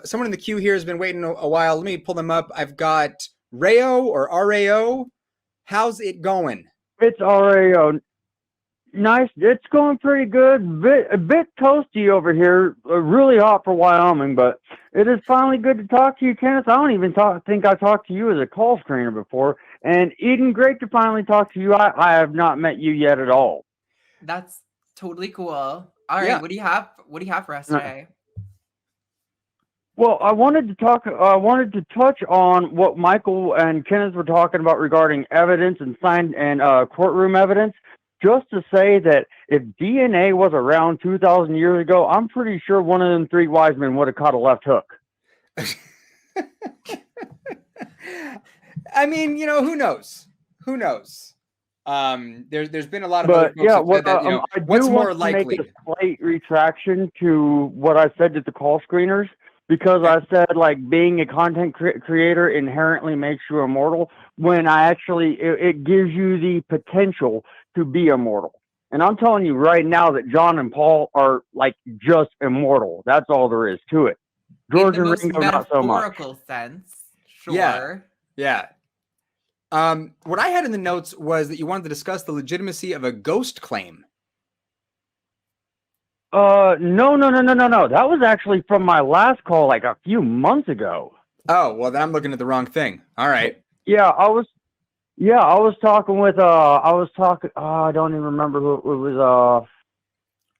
someone in the queue here has been waiting a while. Let me pull them up. I've got Rayo or RAO. How's it going? It's RAO. Nice. It's going pretty good. A bit toasty over here. Really hot for Wyoming, but it is finally good to talk to you, Kenneth. I don't even think I talked to you as a call screener before. And Eden, great to finally talk to you. I have not met you yet at all. That's totally cool. All right, Yeah. what do you have? What do you have for us today? Well, I wanted to touch on what Micheal and Kenneth were talking about regarding evidence and courtroom evidence. Just to say that if DNA was around 2,000 years ago, I'm pretty sure one of them three wise men would have caught a left hook. I mean, who knows? Who knows? There's been a lot of But other folks that, I do what's want more to likely? make a slight retraction to what I said to the call screeners, because I said like being a content creator inherently makes you immortal, when it gives you the potential to be immortal. And I'm telling you right now that John and Paul are like just immortal. That's all there is to it. George in the and most Ringo, not so much. metaphorical sense, sure. Yeah. What I had in the notes was that you wanted to discuss the legitimacy of a ghost claim. No. That was actually from my last call like a few months ago. Oh, well, then I'm looking at the wrong thing. All right. Yeah, I was talking with I don't even remember who it was.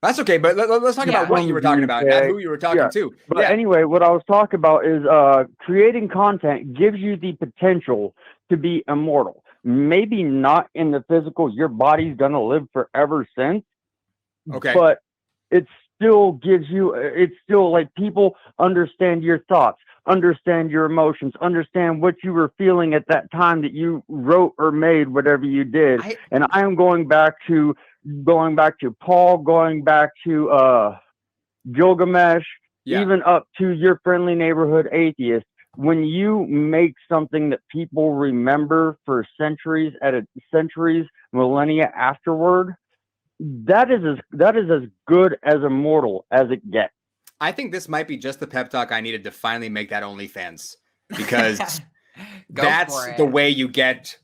That's okay, but let's talk about what you were talking about, not who you were talking to. But anyway, what I was talking about is creating content gives you the potential to be immortal. Maybe not in the physical, your body's gonna live forever since. Okay. But it still like people understand your thoughts, understand your emotions, understand what you were feeling at that time that you wrote or made whatever you did. And I am going back to Paul, going back to Gilgamesh, even up to your friendly neighborhood atheist. When you make something that people remember for centuries, millennia afterward, that is as good as immortal as it gets. I think this might be just the pep talk I needed to finally make that OnlyFans, because that's the way you get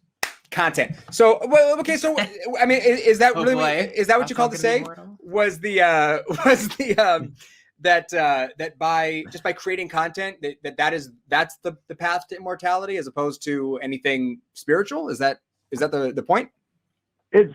content. So, okay. So, I mean, is that really? Is that what you called to say? Was that by creating content that's the path to immortality as opposed to anything spiritual? Is that the point? It's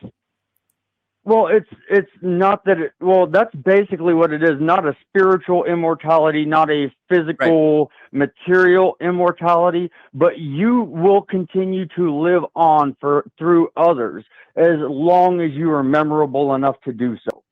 not that that's basically what it is. Not a spiritual immortality, not a physical material immortality, but you will continue to live on through others as long as you are memorable enough to do so.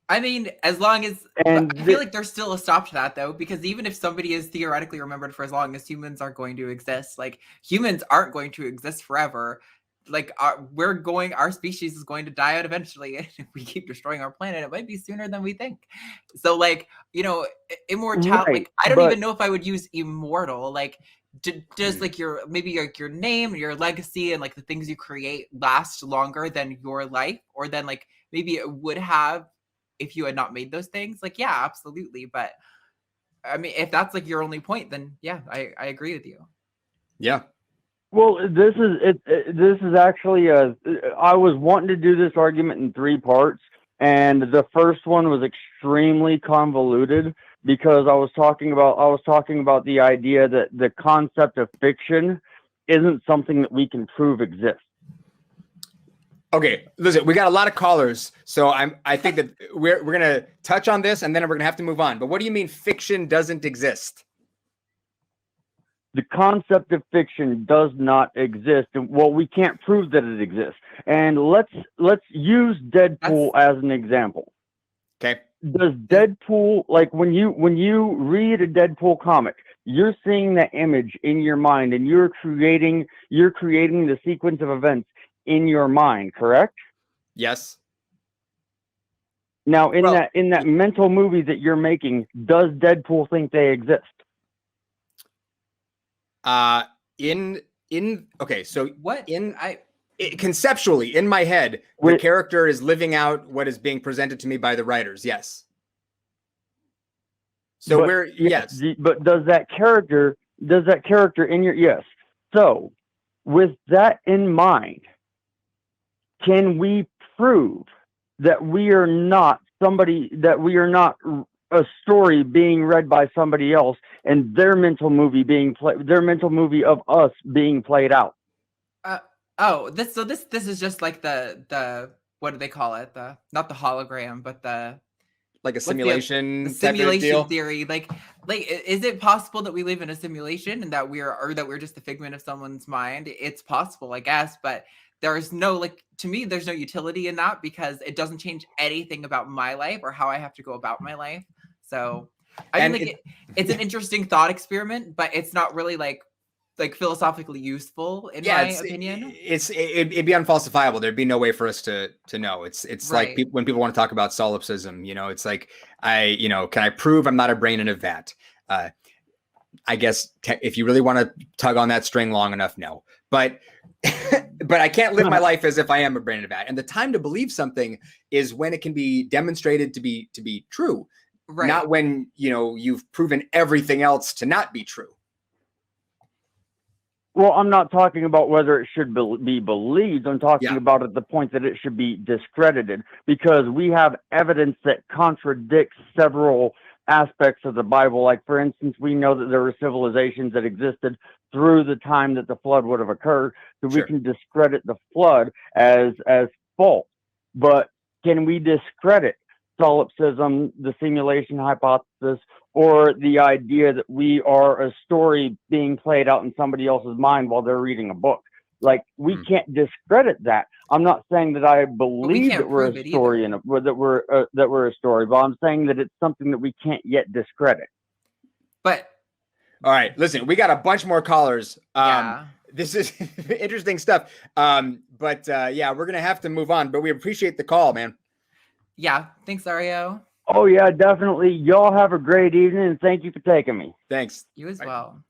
I mean, as long as I feel like there's still a stop to that, though, because even if somebody is theoretically remembered for as long as humans are going to exist, like humans aren't going to exist forever. Like our species is going to die out eventually, and if we keep destroying our planet, it might be sooner than we think. So, like, immortality. Like, I don't even know if I would use immortal. Like, does like your name, your legacy, and like the things you create last longer than your life, or then like maybe it would have if you had not made those things? Like, yeah, absolutely. But I mean, if that's like your only point, then yeah, I agree with you. Yeah. Well, this is actually I was wanting to do this argument in three parts, and the first one was extremely convoluted because I was talking about the idea that the concept of fiction isn't something that we can prove exists. Okay, listen, we got a lot of callers, so I think that we're gonna touch on this and then we're gonna have to move on. But what do you mean fiction doesn't exist? The concept of fiction does not exist. Well, we can't prove that it exists. And let's use Deadpool as an example. Okay. Does Deadpool, like when you read a Deadpool comic, you're seeing that image in your mind and you're creating the sequence of events in your mind, correct? Yes. Now, in that mental movie that you're making, does Deadpool think they exist? Conceptually in my head, the character is living out what is being presented to me by the writers. Yes. So but does that character in your, yes. So with that in mind, can we prove that we are not a story being read by somebody else and their mental movie of us being played out? This is just like the what do they call it? Not the hologram, but like a simulation the type simulation of deal? theory. Like is it possible that we live in a simulation and that we're just a figment of someone's mind? It's possible, I guess, but there's no, like, to me, there's no utility in that because it doesn't change anything about my life or how I have to go about my life. So I mean, like, it's an interesting thought experiment, but it's not really like philosophically useful in my opinion. It'd be unfalsifiable. There'd be no way for us to know. It's right. Like when people want to talk about solipsism, it's like can I prove I'm not a brain in a vat? I guess if you really want to tug on that string long enough, no. But but I can't live my life as if I am a brain in a vat. And the time to believe something is when it can be demonstrated to be true, right? Not when you've proven everything else to not be true. Well, I'm not talking about whether it should be believed. I'm talking about at the point that it should be discredited, because we have evidence that contradicts several aspects of the Bible. Like, for instance, we know that there were civilizations that existed through the time that the flood would have occurred, so we can discredit the flood as false. But can we discredit solipsism, the simulation hypothesis, or the idea that we are a story being played out in somebody else's mind while they're reading a book? Like, we can't discredit that. I'm not saying that I believe that we're a story that we're a story, but I'm saying that it's something that we can't yet discredit. But all right, listen, we got a bunch more callers. This is interesting stuff. But we're gonna have to move on. But we appreciate the call, man. Yeah, thanks, Ario. Oh yeah, definitely. Y'all have a great evening, and thank you for taking me. Thanks. You as well.